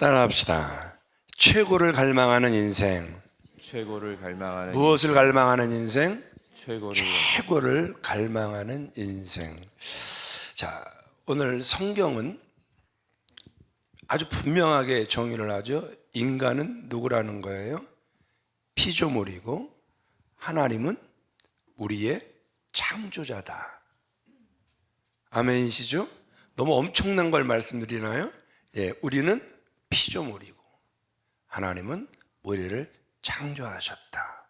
따라합시다. 최고를 갈망하는 인생. 최고를 갈망하는 무엇을 갈망하는 인생? 최고를 최고를 갈망하는 인생. 자, 오늘 성경은 아주 분명하게 정의를 하죠. 인간은 누구라는 거예요? 피조물이고 하나님은 우리의 창조자다. 아멘이시죠? 너무 엄청난 걸 말씀드리나요? 예, 우리는 피조물이고 하나님은 우리를 창조하셨다.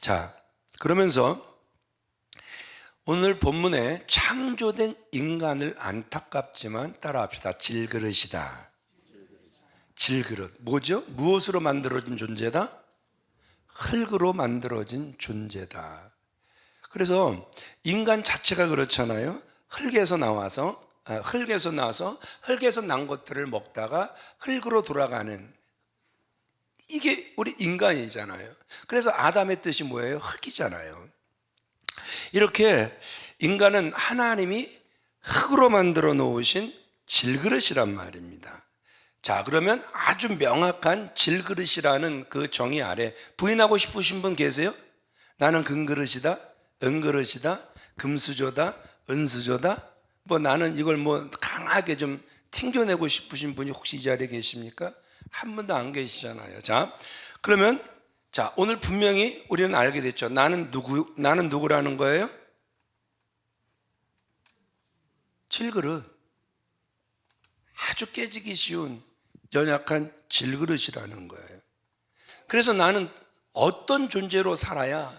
자, 그러면서 오늘 본문에 창조된 인간을 안타깝지만 따라합시다. 질그릇이다. 질그릇. 뭐죠? 무엇으로 만들어진 존재다? 흙으로 만들어진 존재다. 그래서 인간 자체가 그렇잖아요. 흙에서 나와서 흙에서 난 것들을 먹다가 흙으로 돌아가는, 이게 우리 인간이잖아요. 그래서 아담의 뜻이 뭐예요? 흙이잖아요. 이렇게 인간은 하나님이 흙으로 만들어 놓으신 질그릇이란 말입니다. 자, 그러면 아주 명확한 질그릇이라는 그 정의 아래 부인하고 싶으신 분 계세요? 나는 금그릇이다, 은그릇이다, 금수저다, 은수저다. 뭐 나는 이걸 뭐 강하게 좀 튕겨내고 싶으신 분이 혹시 이 자리에 계십니까? 한 분도 안 계시잖아요. 자, 그러면 자, 오늘 분명히 우리는 알게 됐죠. 나는 누구라는 거예요? 질그릇. 아주 깨지기 쉬운 연약한 질그릇이라는 거예요. 그래서 나는 어떤 존재로 살아야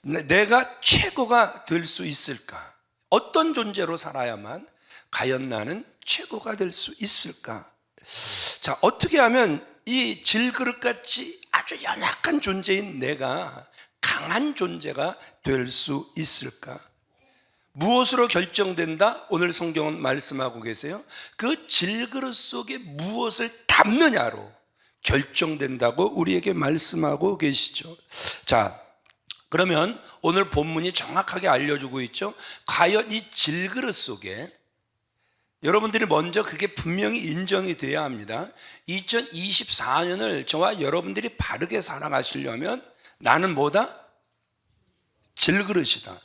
내가 최고가 될 수 있을까? 어떤 존재로 살아야만 과연 나는 최고가 될 수 있을까? 자, 어떻게 하면 이 질그릇같이 아주 연약한 존재인 내가 강한 존재가 될 수 있을까? 무엇으로 결정된다? 오늘 성경은 말씀하고 계세요. 그 질그릇 속에 무엇을 담느냐로 결정된다고 우리에게 말씀하고 계시죠. 자, 그러면 오늘 본문이 정확하게 알려주고 있죠. 과연 이 질그릇 속에 여러분들이 먼저 그게 분명히 인정이 돼야 합니다. 2024년을 저와 여러분들이 바르게 살아가시려면 나는 뭐다? 질그릇이다.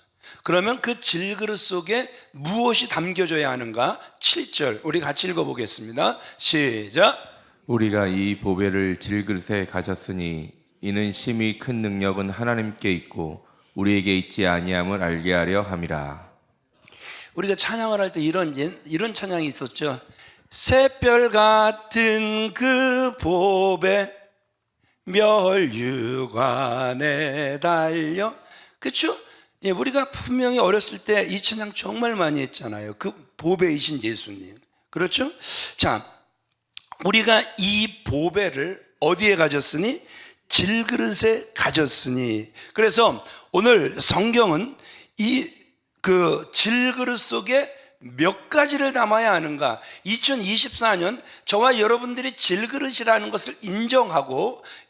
그러면 그 질그릇 속에 무엇이 담겨져야 하는가? 7절 우리 같이 읽어보겠습니다. 시작. 우리가 이 보배를 질그릇에 가졌으니 이는 심히 큰 능력은 하나님께 있고 우리에게 있지 아니함을 알게 하려 함이라. 우리가 찬양을 할 때 이런 찬양이 있었죠. 샛별 같은 그 보배 멸류관에 달려. 그렇죠? 예, 우리가 분명히 어렸을 때 이 찬양 정말 많이 했잖아요. 그 보배이신 예수님. 그렇죠? 자, 우리가 이 보배를 어디에 가졌으니? 질그릇에 가졌으니. 그래서 오늘 성경은 이 그 질그릇 속에 몇 가지를 담아야 하는가? 2024년 저와 여러분들이 질그릇이라는 것을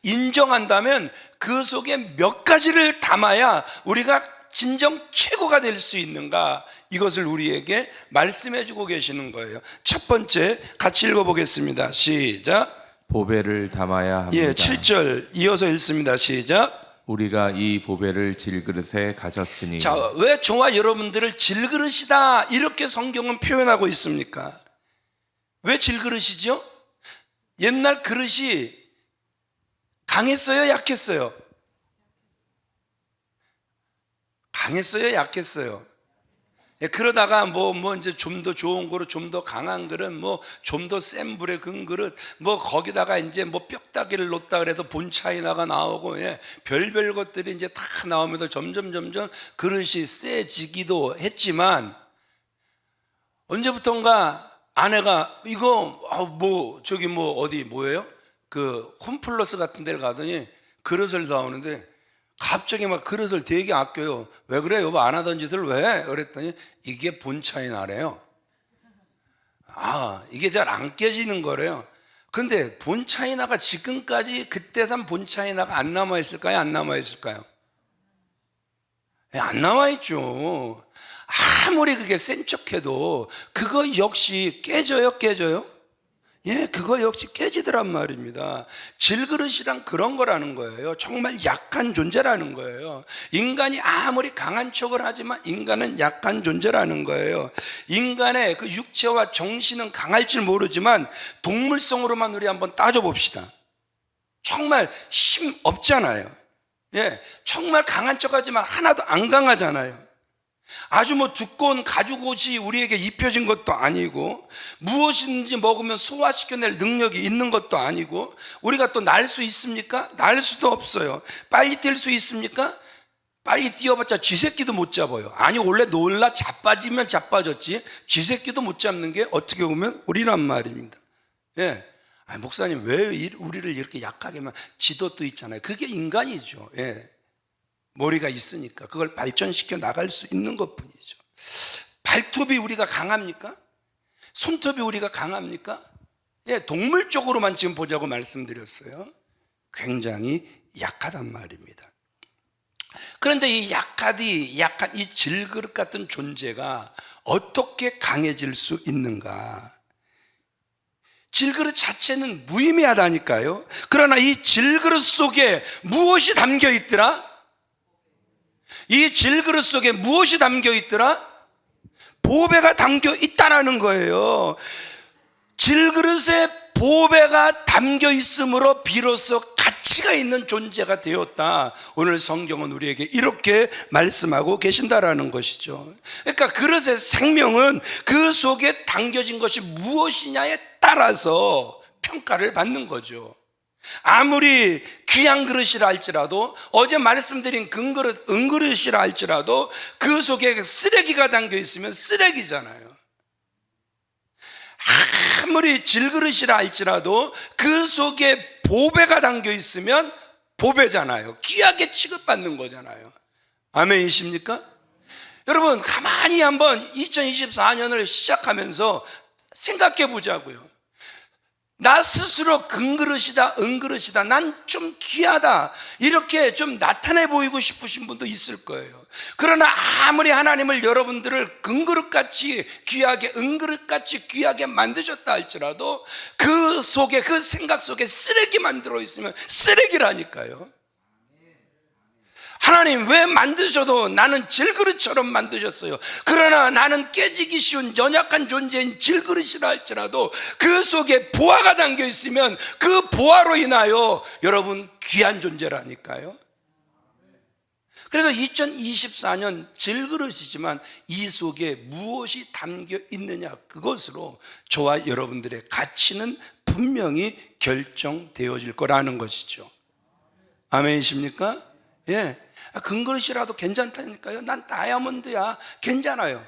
인정한다면 그 속에 몇 가지를 담아야 우리가 진정 최고가 될 수 있는가? 이것을 우리에게 말씀해 주고 계시는 거예요. 첫 번째 같이 읽어보겠습니다. 시작. 보배를 담아야 합니다. 예, 7절 이어서 읽습니다. 시작. 우리가 이 보배를 질그릇에 가졌으니. 자, 왜 저와 여러분들을 질그릇이다 이렇게 성경은 표현하고 있습니까? 왜 질그릇이죠? 옛날 그릇이 강했어요, 약했어요? 강했어요, 약했어요? 예, 그러다가 뭐 이제 좀 더 좋은 그릇, 좀 더 강한 그릇, 뭐 좀 더 센 불에 근 그릇, 뭐 거기다가 이제 뭐 뼈다귀를 놓다 그래도 본 차이나가 나오고, 예, 별별 것들이 이제 다 나오면서 점점 그릇이 세지기도 했지만, 언제부턴가 아내가 이거 저기 어디 뭐예요? 그 홈플러스 같은 데를 가더니 그릇을 나오는데 갑자기 막 그릇을 되게 아껴요. 왜 그래? 여보 안 하던 짓을 왜? 그랬더니 이게 본 차이 나래요. 이게 잘 안 깨지는 거래요. 근데 본 차이나가 지금까지 그때 산 본 차이나가 안 남아있을까요? 안 남아있을까요? 안 남아있죠. 아무리 그게 센 척해도 그거 역시 깨져요? 예, 그거 역시 깨지더란 말입니다. 질그릇이란 그런 거라는 거예요. 정말 약한 존재라는 거예요. 인간이 아무리 강한 척을 하지만 인간은 약한 존재라는 거예요. 인간의 그 육체와 정신은 강할지 모르지만 동물성으로만 우리 한번 따져봅시다. 정말 힘 없잖아요. 예, 정말 강한 척 하지만 하나도 안 강하잖아요. 아주 두꺼운 가죽옷이 우리에게 입혀진 것도 아니고, 무엇인지 먹으면 소화시켜낼 능력이 있는 것도 아니고, 우리가 또 날 수 있습니까? 날 수도 없어요. 빨리 뛸 수 있습니까? 빨리 뛰어봤자 쥐새끼도 못 잡아요. 아니, 원래 놀라 자빠지면 자빠졌지 쥐새끼도 못 잡는 게 어떻게 보면 우리란 말입니다. 예. 아니, 목사님 왜 우리를 이렇게 약하게만, 지도도 있잖아요. 그게 인간이죠. 예. 머리가 있으니까 그걸 발전시켜 나갈 수 있는 것뿐이죠. 발톱이 우리가 강합니까? 손톱이 우리가 강합니까? 예, 동물적으로만 지금 보자고 말씀드렸어요. 굉장히 약하단 말입니다. 그런데 이 약한 이 질그릇 같은 존재가 어떻게 강해질 수 있는가? 질그릇 자체는 무의미하다니까요. 그러나 이 질그릇 속에 무엇이 담겨 있더라? 이 질그릇 속에 무엇이 담겨 있더라? 보배가 담겨 있다라는 거예요. 질그릇에 보배가 담겨 있으므로 비로소 가치가 있는 존재가 되었다. 오늘 성경은 우리에게 이렇게 말씀하고 계신다라는 것이죠. 그러니까 그릇의 생명은 그 속에 담겨진 것이 무엇이냐에 따라서 평가를 받는 거죠. 아무리 귀한 그릇이라 할지라도, 어제 말씀드린 금그릇, 은그릇이라 할지라도 그 속에 쓰레기가 담겨 있으면 쓰레기잖아요. 아무리 질그릇이라 할지라도 그 속에 보배가 담겨 있으면 보배잖아요. 귀하게 취급받는 거잖아요. 아멘이십니까? 여러분, 가만히 한번 2024년을 시작하면서 생각해 보자고요. 나 스스로 금그릇이다, 은그릇이다, 난 좀 귀하다, 이렇게 좀 나타내 보이고 싶으신 분도 있을 거예요. 그러나 아무리 하나님을 여러분들을 금그릇같이 귀하게, 은그릇같이 귀하게 만드셨다 할지라도 그 속에, 그 생각 속에 쓰레기만 들어있으면 쓰레기라니까요. 하나님 왜 만드셔도 나는 질그릇처럼 만드셨어요. 그러나 나는 깨지기 쉬운 연약한 존재인 질그릇이라 할지라도 그 속에 보화가 담겨 있으면 그 보화로 인하여 여러분 귀한 존재라니까요. 그래서 2024년 질그릇이지만 이 속에 무엇이 담겨 있느냐, 그것으로 저와 여러분들의 가치는 분명히 결정되어질 거라는 것이죠. 아멘이십니까? 예. 금그릇이라도 괜찮다니까요. 난 다이아몬드야. 괜찮아요.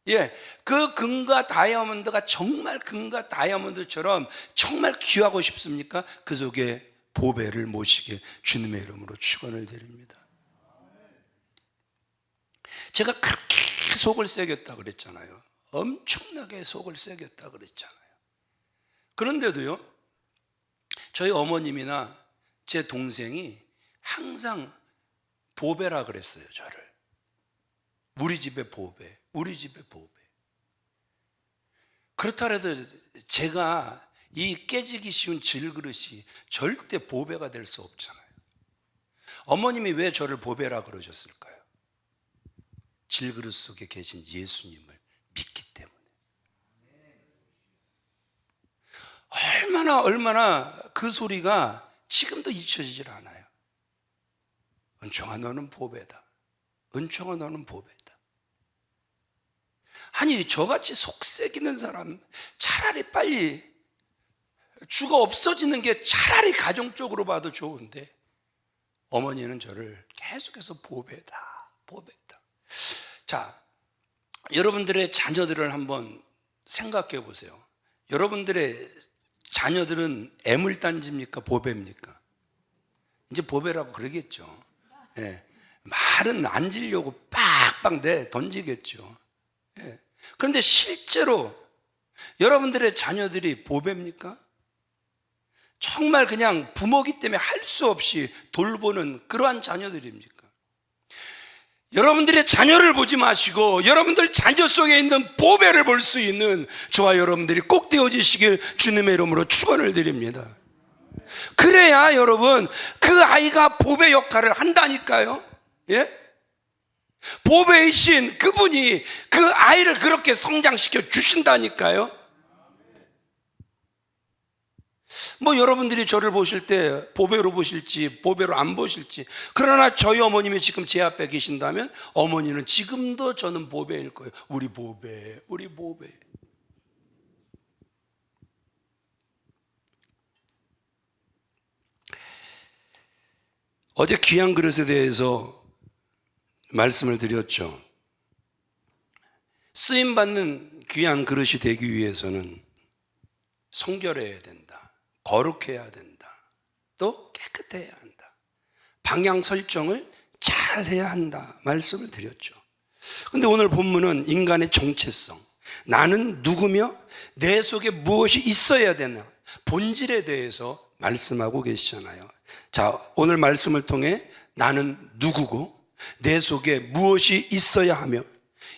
예. 그 금과 다이아몬드가 정말 금과 다이아몬드처럼 정말 귀하고 싶습니까? 그 속에 보배를 모시길 주님의 이름으로 축원을 드립니다. 제가 그렇게 속을 새겼다 그랬잖아요. 엄청나게 속을 새겼다 그랬잖아요. 그런데도요, 저희 어머님이나 제 동생이 항상 보배라 그랬어요, 저를. 우리 집의 보배, 우리 집의 보배. 그렇다 해도 제가 이 깨지기 쉬운 질그릇이 절대 보배가 될 수 없잖아요. 어머님이 왜 저를 보배라 그러셨을까요? 질그릇 속에 계신 예수님을 믿기 때문에. 얼마나 그 소리가 지금도 잊혀지질 않아요. 은총아, 너는 보배다. 은총아, 너는 보배다. 아니, 저같이 속색이는 사람 차라리 빨리 죽어 없어지는 게 차라리 가정적으로 봐도 좋은데, 어머니는 저를 계속해서 보배다, 보배다. 자, 여러분들의 자녀들을 한번 생각해 보세요. 여러분들의 자녀들은 애물단지입니까? 보배입니까? 이제 보배라고 그러겠죠. 예. 말은 안 지려고 빡빡 던지겠죠. 예. 그런데 실제로 여러분들의 자녀들이 보배입니까? 정말 그냥 부모기 때문에 할 수 없이 돌보는 그러한 자녀들입니까? 여러분들의 자녀를 보지 마시고 여러분들 자녀 속에 있는 보배를 볼 수 있는 저와 여러분들이 꼭 되어지시길 주님의 이름으로 축원을 드립니다. 그래야 여러분 그 아이가 보배 역할을 한다니까요. 예? 보배이신 그분이 그 아이를 그렇게 성장시켜 주신다니까요. 뭐 여러분들이 저를 보실 때 보배로 보실지 보배로 안 보실지, 그러나 저희 어머님이 지금 제 앞에 계신다면 어머니는 지금도 저는 보배일 거예요. 우리 보배, 우리 보배. 어제 귀한 그릇에 대해서 말씀을 드렸죠. 쓰임받는 귀한 그릇이 되기 위해서는 성결해야 된다, 거룩해야 된다, 또 깨끗해야 한다, 방향 설정을 잘 해야 한다 말씀을 드렸죠. 그런데 오늘 본문은 인간의 정체성, 나는 누구며 내 속에 무엇이 있어야 되나, 본질에 대해서 말씀하고 계시잖아요. 자, 오늘 말씀을 통해 나는 누구고 내 속에 무엇이 있어야 하며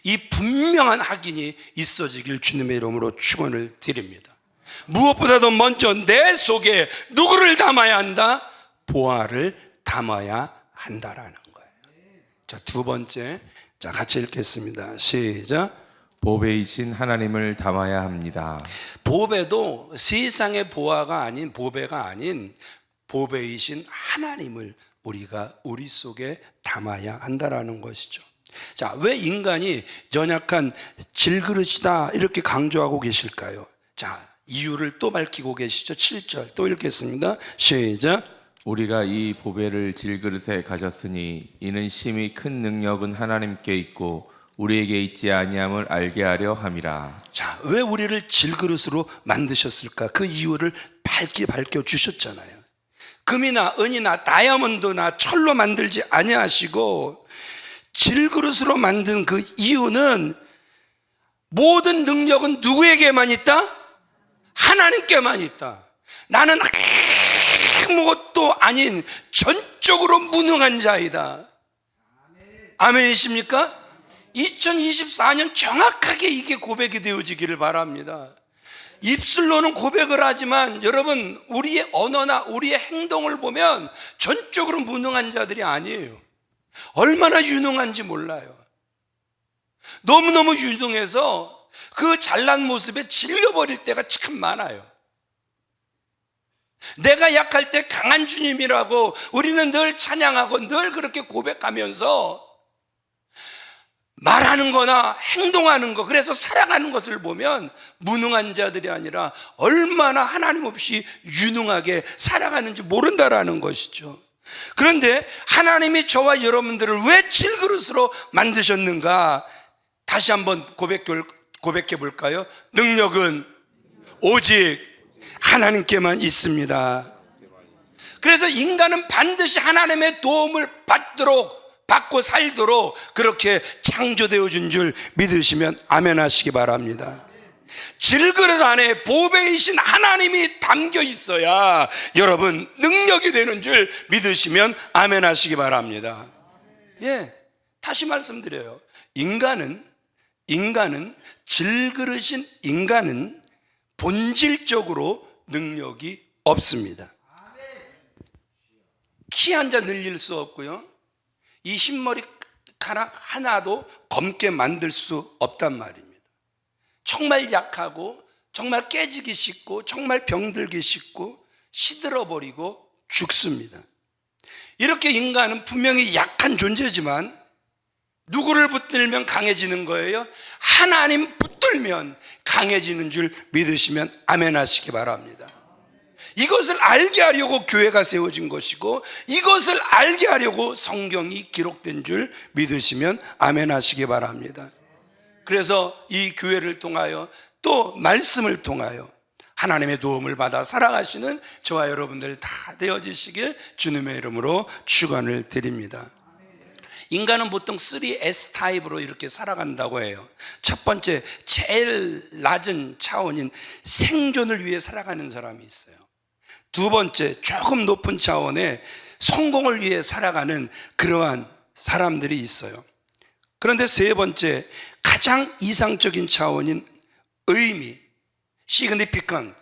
이 분명한 확인이 있어지길 주님의 이름으로 축원을 드립니다. 무엇보다도 먼저 내 속에 누구를 담아야 한다? 보화를 담아야 한다라는 거예요. 자, 두 번째, 자, 같이 읽겠습니다. 시작. 보배이신 하나님을 담아야 합니다. 보배도 세상의 보화가 아닌, 보배가 아닌 보배이신 하나님을 우리가 우리 속에 담아야 한다라는 것이죠. 자, 왜 인간이 연약한 질그릇이다 이렇게 강조하고 계실까요? 자, 이유를 또 밝히고 계시죠. 7절 또 읽겠습니다. 시작. 우리가 이 보배를 질그릇에 가졌으니 이는 심히 큰 능력은 하나님께 있고 우리에게 있지 아니함을 알게 하려 함이라. 자, 왜 우리를 질그릇으로 만드셨을까? 그 이유를 밝혀 주셨잖아요. 금이나 은이나 다이아몬드나 철로 만들지 아니하시고 질그릇으로 만든 그 이유는 모든 능력은 누구에게만 있다? 하나님께만 있다. 나는 아무것도 아닌 전적으로 무능한 자이다. 아멘이십니까? 2024년 정확하게 이게 고백이 되어지기를 바랍니다. 입술로는 고백을 하지만 여러분, 우리의 언어나 우리의 행동을 보면 전적으로 무능한 자들이 아니에요. 얼마나 유능한지 몰라요. 너무너무 유능해서 그 잘난 모습에 질려버릴 때가 참 많아요. 내가 약할 때 강한 주님이라고 우리는 늘 찬양하고 늘 그렇게 고백하면서 말하는 거나 행동하는 거, 그래서 살아가는 것을 보면 무능한 자들이 아니라 얼마나 하나님 없이 유능하게 살아가는지 모른다라는 것이죠. 그런데 하나님이 저와 여러분들을 왜 질그릇으로 만드셨는가? 다시 한번 고백해 볼까요? 능력은 오직 하나님께만 있습니다. 그래서 인간은 반드시 하나님의 도움을 받고 살도록 그렇게 창조되어 준 줄 믿으시면 아멘 하시기 바랍니다. 질그릇 안에 보배이신 하나님이 담겨 있어야 여러분 능력이 되는 줄 믿으시면 아멘 하시기 바랍니다. 예, 다시 말씀드려요. 인간은 질그릇인 인간은 본질적으로 능력이 없습니다. 키 한 자 늘릴 수 없고요, 이 흰머리카락 하나도 검게 만들 수 없단 말입니다. 정말 약하고 정말 깨지기 쉽고 정말 병들기 쉽고 시들어버리고 죽습니다. 이렇게 인간은 분명히 약한 존재지만 누구를 붙들면 강해지는 거예요? 하나님 붙들면 강해지는 줄 믿으시면 아멘 하시기 바랍니다. 이것을 알게 하려고 교회가 세워진 것이고 이것을 알게 하려고 성경이 기록된 줄 믿으시면 아멘 하시기 바랍니다. 그래서 이 교회를 통하여 또 말씀을 통하여 하나님의 도움을 받아 살아가시는 저와 여러분들 다 되어지시길 주님의 이름으로 축원을 드립니다. 인간은 보통 3S 타입으로 이렇게 살아간다고 해요. 첫 번째, 제일 낮은 차원인 생존을 위해 살아가는 사람이 있어요. 두 번째, 조금 높은 차원의 성공을 위해 살아가는 그러한 사람들이 있어요. 그런데 세 번째, 가장 이상적인 차원인 의미, significance,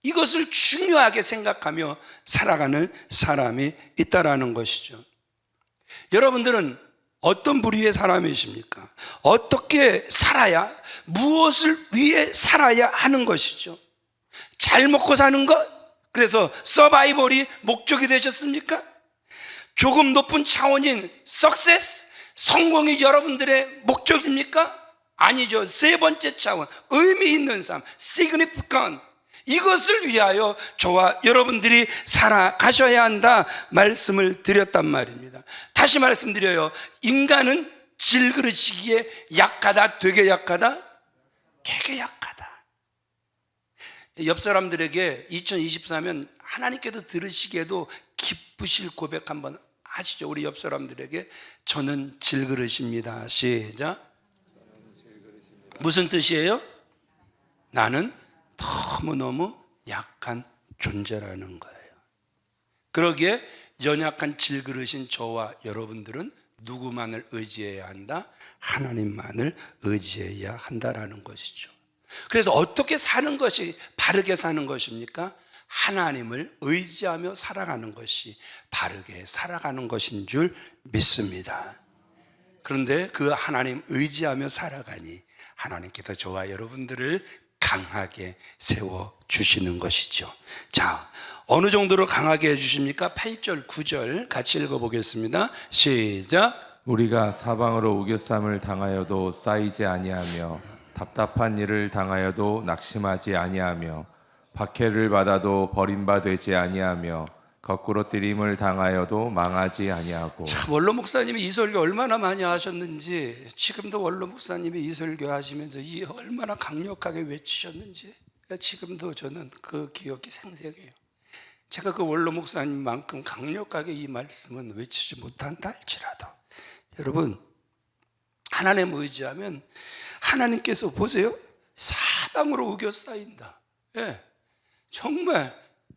이것을 중요하게 생각하며 살아가는 사람이 있다라는 것이죠. 여러분들은 어떤 부류의 사람이십니까? 어떻게 살아야, 무엇을 위해 살아야 하는 것이죠? 잘 먹고 사는 것? 그래서 서바이벌이 목적이 되셨습니까? 조금 높은 차원인 success, 성공이 여러분들의 목적입니까? 아니죠. 세 번째 차원, 의미 있는 삶, significant, 이것을 위하여 저와 여러분들이 살아가셔야 한다 말씀을 드렸단 말입니다. 다시 말씀드려요. 인간은 질그릇이기에 약하다, 되게 약하다? 되게 약하다. 옆 사람들에게 2024년 하나님께서 들으시기에도 기쁘실 고백 한번 하시죠. 우리 옆 사람들에게 저는 질그릇입니다. 시작. 무슨 뜻이에요? 나는 너무너무 약한 존재라는 거예요. 그러기에 연약한 질그릇인 저와 여러분들은 누구만을 의지해야 한다? 하나님만을 의지해야 한다라는 것이죠. 그래서 어떻게 사는 것이 바르게 사는 것입니까? 하나님을 의지하며 살아가는 것이 바르게 살아가는 것인 줄 믿습니다. 그런데 그 하나님 의지하며 살아가니 하나님께서 저와 여러분들을 강하게 세워주시는 것이죠. 자, 어느 정도로 강하게 해주십니까? 8절, 9절 같이 읽어보겠습니다. 시작. 우리가 사방으로 우겨쌈을 당하여도 쌓이지 아니하며 답답한 일을 당하여도 낙심하지 아니하며 박해를 받아도 버림받지 아니하며 거꾸로 뜨림을 당하여도 망하지 아니하고. 참, 원로 목사님이 이 설교 얼마나 많이 하셨는지, 지금도 원로 목사님이 이 설교 하시면서 이 얼마나 강력하게 외치셨는지 지금도 저는 그 기억이 생생해요. 제가 그 원로 목사님만큼 강력하게 이 말씀은 외치지 못한다 할지라도 여러분, 하나님 의지하면 하나님께서 보세요, 사방으로 우겨 쌓인다. 예, 정말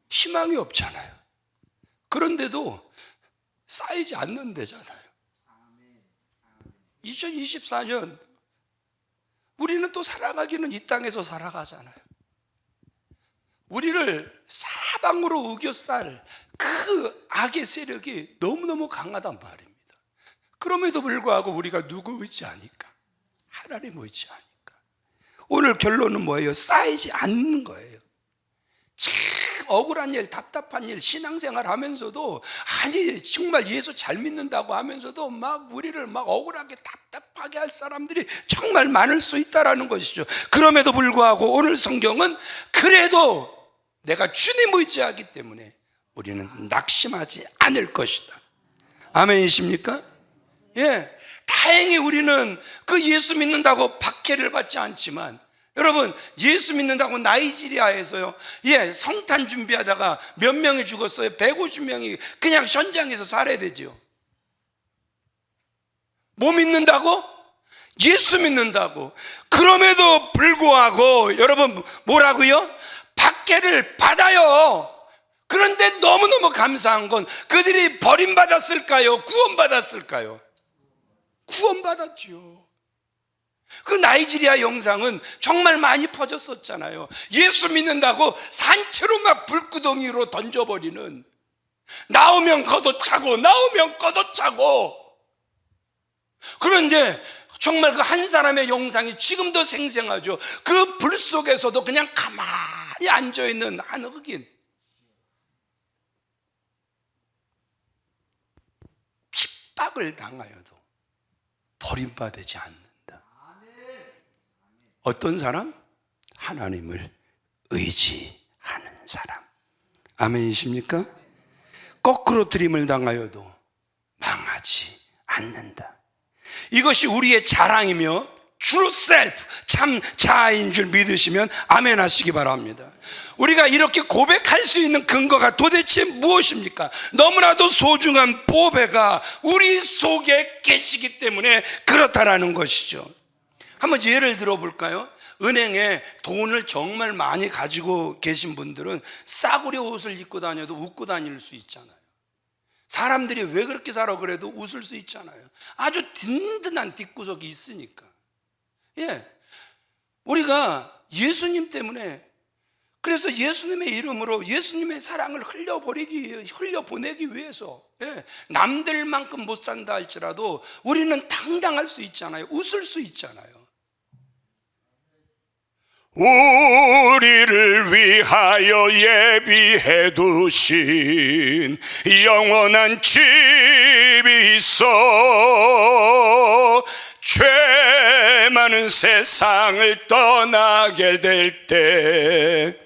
희망이 없잖아요. 그런데도 쌓이지 않는 데잖아요. 2024년 우리는 또 살아가기는 이 땅에서 살아가잖아요. 우리를 사방으로 우겨쌀 그 악의 세력이 너무너무 강하단 말입니다. 그럼에도 불구하고 우리가 누구 의지하니까? 하나님 의지하니까. 오늘 결론은 뭐예요? 쌓이지 않는 거예요. 참 억울한 일, 답답한 일, 신앙생활 하면서도, 아니 정말 예수 잘 믿는다고 하면서도 막 우리를 막 억울하게 답답하게 할 사람들이 정말 많을 수 있다라는 것이죠. 그럼에도 불구하고 오늘 성경은 그래도 내가 주님 의지하기 때문에 우리는 낙심하지 않을 것이다. 아멘이십니까? 예, 다행히 우리는 그 예수 믿는다고 박해를 받지 않지만, 여러분, 예수 믿는다고 나이지리아에서요, 예, 성탄 준비하다가 몇 명이 죽었어요? 150명이 그냥 현장에서 살해야 되죠. 뭐 믿는다고? 예수 믿는다고. 그럼에도 불구하고 여러분 뭐라고요? 박해를 받아요. 그런데 너무너무 감사한 건 그들이 버림받았을까요? 구원받았을까요? 구원받았죠. 그 나이지리아 영상은 정말 많이 퍼졌었잖아요. 예수 믿는다고 산채로 막 불구덩이로 던져버리는, 나오면 걷어차고 나오면 걷어차고. 그런데 정말 그 한 사람의 영상이 지금도 생생하죠. 그 불 속에서도 그냥 가만히 앉아있는 한 흑인, 핍박을 당하여도 버림받지 않는다. 어떤 사람? 하나님을 의지하는 사람. 아멘이십니까? 거꾸로 들임을 당하여도 망하지 않는다. 이것이 우리의 자랑이며 true self, 참 자아인 줄 믿으시면 아멘 하시기 바랍니다. 우리가 이렇게 고백할 수 있는 근거가 도대체 무엇입니까? 너무나도 소중한 보배가 우리 속에 계시기 때문에 그렇다라는 것이죠. 한번 예를 들어볼까요? 은행에 돈을 정말 많이 가지고 계신 분들은 싸구려 옷을 입고 다녀도 웃고 다닐 수 있잖아요. 사람들이 왜 그렇게 살아 그래도 웃을 수 있잖아요. 아주 든든한 뒷구석이 있으니까. 예, 우리가 예수님 때문에, 그래서 예수님의 이름으로 예수님의 사랑을 흘려보내기 위해서, 예, 남들만큼 못 산다 할지라도 우리는 당당할 수 있잖아요. 웃을 수 있잖아요. 우리를 위하여 예비해 두신 영원한 집이 있어 죄 많은 세상을 떠나게 될 때.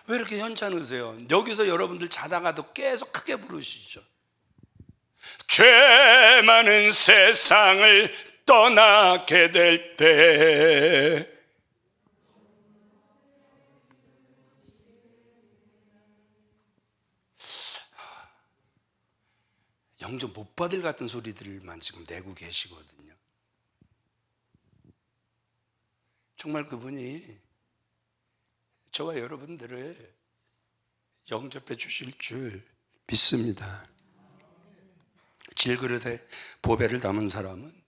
왜 이렇게 현찮으세요? 여기서 여러분들 자다가도 계속 크게 부르시죠. 죄 많은 세상을 떠나게 될 때. 영접 못 받을 같은 소리들만 지금 내고 계시거든요. 정말 그분이 저와 여러분들을 영접해 주실 줄 믿습니다. 질그릇에 보배를 담은 사람은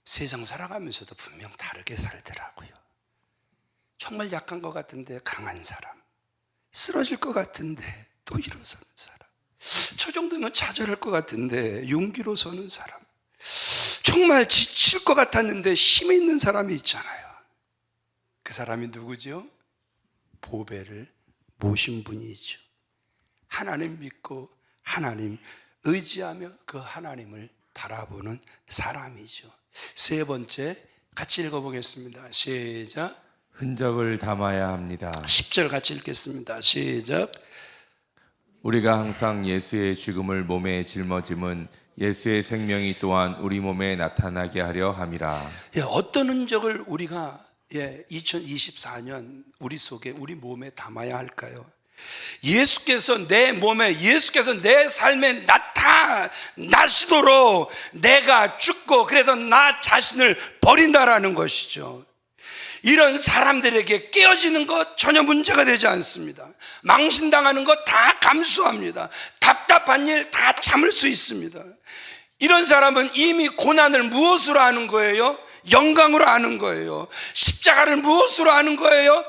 세상 살아가면서도 분명 다르게 살더라고요. 정말 약한 것 같은데 강한 사람, 쓰러질 것 같은데 또 일어서는 사람, 저 정도면 좌절할 것 같은데 용기로 서는 사람, 정말 지칠 것 같았는데 힘이 있는 사람이 있잖아요. 그 사람이 누구죠? 보배를 모신 분이죠. 하나님 믿고 하나님 의지하며 그 하나님을 바라보는 사람이죠. 세 번째, 같이 읽어보겠습니다. 시작. 흔적을 담아야 합니다. 10절 같이 읽겠습니다. 시작. 우리가 항상 예수의 죽음을 몸에 짊어짐은 예수의 생명이 또한 우리 몸에 나타나게 하려 함이라. 예, 어떤 흔적을 우리가 2024년 우리 속에, 우리 몸에 담아야 할까요? 예수께서 내 몸에, 예수께서 내 삶에 나타나시도록 내가 죽고 그래서 나 자신을 버린다라는 것이죠. 이런 사람들에게 깨어지는 것 전혀 문제가 되지 않습니다. 망신당하는 것 다 감수합니다. 답답한 일 다 참을 수 있습니다. 이런 사람은 이미 고난을 무엇으로 아는 거예요? 영광으로 아는 거예요. 십자가를 무엇으로 아는 거예요?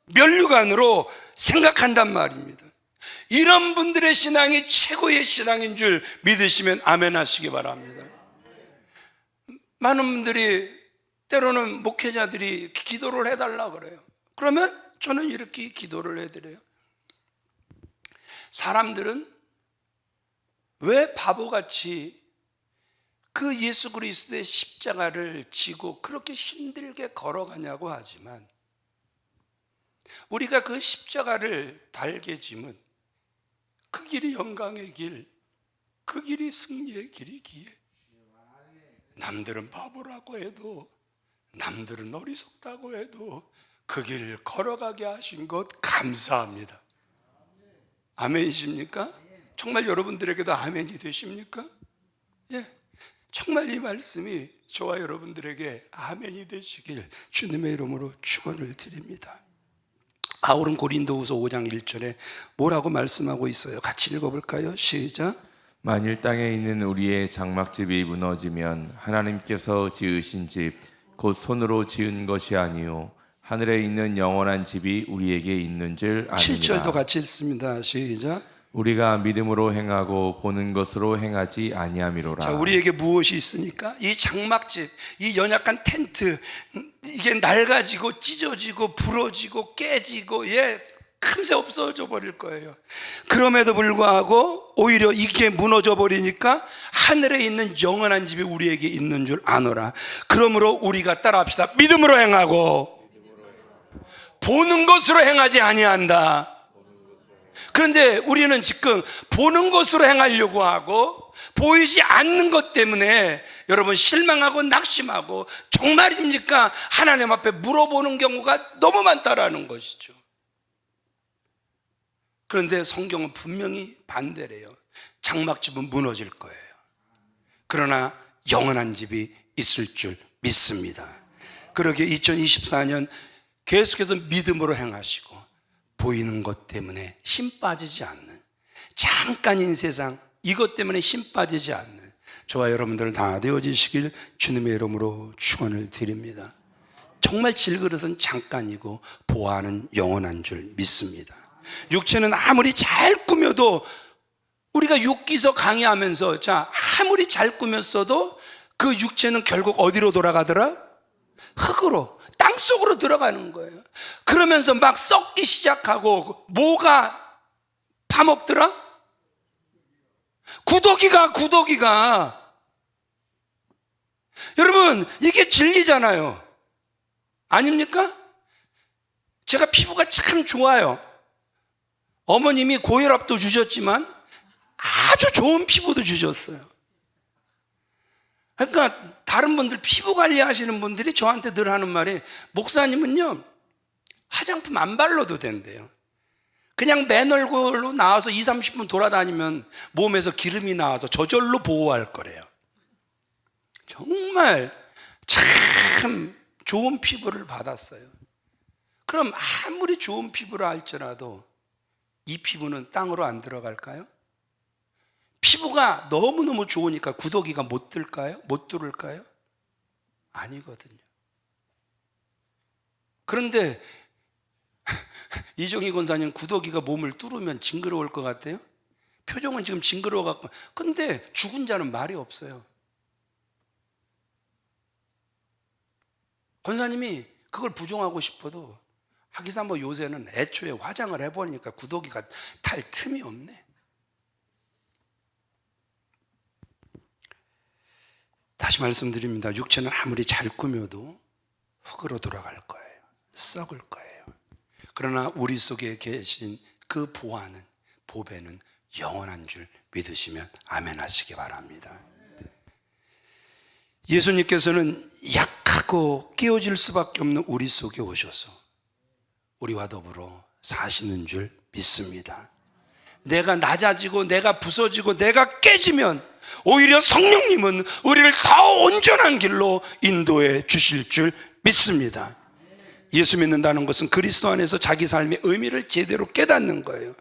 면류관으로 생각한단 말입니다. 이런 분들의 신앙이 최고의 신앙인 줄 믿으시면 아멘 하시기 바랍니다. 많은 분들이 때로는 목회자들이 기도를 해달라 그래요. 그러면 저는 이렇게 기도를 해드려요. 사람들은 왜 바보같이 그 예수 그리스도의 십자가를 지고 그렇게 힘들게 걸어가냐고 하지만, 우리가 그 십자가를 달게 짐은 그 길이 영광의 길, 그 길이 승리의 길이기에 남들은 바보라고 해도, 남들은 어리석다고 해도 그 길을 걸어가게 하신 것 감사합니다. 아멘이십니까? 정말 여러분들에게도 아멘이 되십니까? 예, 정말 이 말씀이 저와 여러분들에게 아멘이 되시길 주님의 이름으로 축원을 드립니다. 바울은 고린도후서 5장 1절에 뭐라고 말씀하고 있어요? 같이 읽어볼까요? 시작. 만일 땅에 있는 우리의 장막집이 무너지면 하나님께서 지으신 집 곧 손으로 지은 것이 아니요 하늘에 있는 영원한 집이 우리에게 있는 줄 아니라. 7절도 같이 읽습니다. 시작. 우리가 믿음으로 행하고 보는 것으로 행하지 아니함이로라. 자, 우리에게 무엇이 있으니까? 이 장막집, 이 연약한 텐트, 이게 낡아지고 찢어지고 부러지고 깨지고 금세 없어져 버릴 거예요. 그럼에도 불구하고 오히려 이게 무너져 버리니까 하늘에 있는 영원한 집이 우리에게 있는 줄 아노라. 그러므로 우리가 따라합시다. 믿음으로 행하고 보는 것으로 행하지 아니한다. 그런데 우리는 지금 보는 것으로 행하려고 하고 보이지 않는 것 때문에 여러분 실망하고 낙심하고 정말입니까? 하나님 앞에 물어보는 경우가 너무 많다라는 것이죠. 그런데 성경은 분명히 반대래요. 장막집은 무너질 거예요. 그러나 영원한 집이 있을 줄 믿습니다. 그러기에 2024년 계속해서 믿음으로 행하시고 보이는 것 때문에 힘 빠지지 않는, 잠깐인 세상 이것 때문에 힘 빠지지 않는 저와 여러분들 다 되어지시길 주님의 이름으로 축원을 드립니다. 정말 질그릇은 잠깐이고 보아는 영원한 줄 믿습니다. 육체는 아무리 잘 꾸며도, 우리가 육기서 강의하면서 아무리 잘 꾸몄어도 그 육체는 결국 어디로 돌아가더라? 흙으로, 땅속으로 들어가는 거예요. 그러면서 막 썩기 시작하고, 뭐가 파먹더라? 구더기가. 여러분, 이게 진리잖아요. 아닙니까? 제가 피부가 참 좋아요. 어머님이 고혈압도 주셨지만 아주 좋은 피부도 주셨어요. 그러니까 다른 분들, 피부 관리하시는 분들이 저한테 늘 하는 말이, 목사님은요 화장품 안 발라도 된대요. 그냥 맨 얼굴로 나와서 20-30분 돌아다니면 몸에서 기름이 나와서 저절로 보호할 거래요. 정말 참 좋은 피부를 받았어요. 그럼 아무리 좋은 피부를 할지라도 이 피부는 땅으로 안 들어갈까요? 피부가 너무너무 좋으니까 구더기가 못 들까요? 못 뚫을까요? 아니거든요. 그런데 이종희 권사님, 구더기가 몸을 뚫으면 징그러울 것 같아요? 표정은 지금 징그러워 갖고, 근데 죽은 자는 말이 없어요. 권사님이 그걸 부정하고 싶어도 하기사 요새는 애초에 화장을 해버리니까 구더기가 탈 틈이 없네. 다시 말씀드립니다. 육체는 아무리 잘 꾸며도 흙으로 돌아갈 거예요. 썩을 거예요. 그러나 우리 속에 계신 그 보아는, 보배는 영원한 줄 믿으시면 아멘 하시기 바랍니다. 예수님께서는 약하고 깨어질 수밖에 없는 우리 속에 오셔서 우리와 더불어 사시는 줄 믿습니다. 내가 낮아지고 내가 부서지고 내가 깨지면 오히려 성령님은 우리를 더 온전한 길로 인도해 주실 줄 믿습니다. 예수 믿는다는 것은 그리스도 안에서 자기 삶의 의미를 제대로 깨닫는 거예요.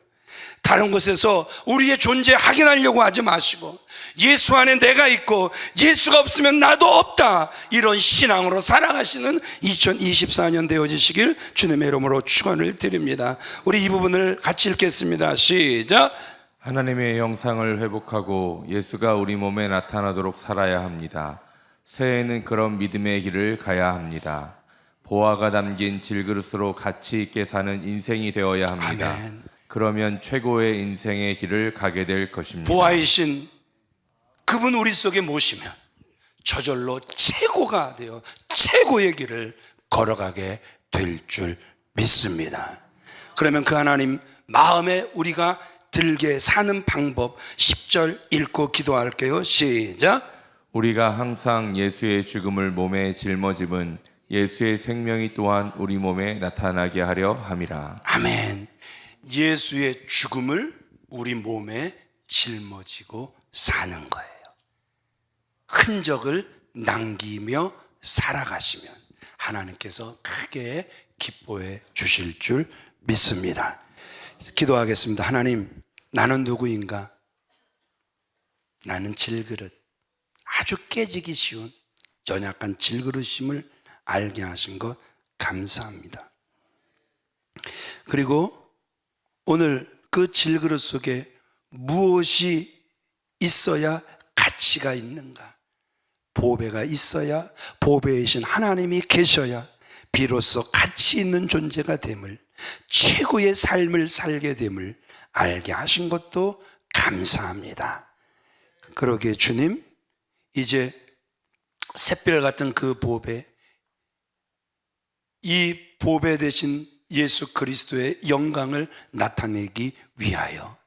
다른 곳에서 우리의 존재 확인하려고 하지 마시고, 예수 안에 내가 있고 예수가 없으면 나도 없다, 이런 신앙으로 살아가시는 2024년 되어지시길 주님의 이름으로 축원을 드립니다. 우리 이 부분을 같이 읽겠습니다. 시작. 하나님의 형상을 회복하고 예수가 우리 몸에 나타나도록 살아야 합니다. 새해에는 그런 믿음의 길을 가야 합니다. 보화가 담긴 질그릇으로 가치 있게 사는 인생이 되어야 합니다. 아멘. 그러면 최고의 인생의 길을 가게 될 것입니다. 보아이신 그분 우리 속에 모시면 저절로 최고가 되어 최고의 길을 걸어가게 될 줄 믿습니다. 그러면 그 하나님 마음에 우리가 들게 사는 방법 10절 읽고 기도할게요. 시작. 우리가 항상 예수의 죽음을 몸에 짊어짐은 예수의 생명이 또한 우리 몸에 나타나게 하려 함이라. 아멘. 예수의 죽음을 우리 몸에 짊어지고 사는 거예요. 흔적을 남기며 살아가시면 하나님께서 크게 기뻐해 주실 줄 믿습니다. 기도하겠습니다. 하나님, 나는 누구인가? 나는 질그릇, 아주 깨지기 쉬운 연약한 질그릇임을 알게 하신 것 감사합니다. 그리고 오늘 그 질그릇 속에 무엇이 있어야 가치가 있는가? 보배가 있어야, 보배이신 하나님이 계셔야 비로소 가치 있는 존재가 됨을, 최고의 삶을 살게 됨을 알게 하신 것도 감사합니다. 그러기에 주님, 이제 샛별 같은 그 보배, 이 보배 대신 예수 그리스도의 영광을 나타내기 위하여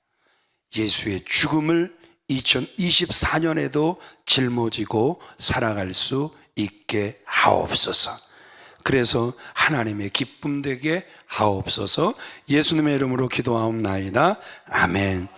예수의 죽음을 2024년에도 짊어지고 살아갈 수 있게 하옵소서. 그래서 하나님의 기쁨 되게 하옵소서. 예수님의 이름으로 기도하옵나이다. 아멘.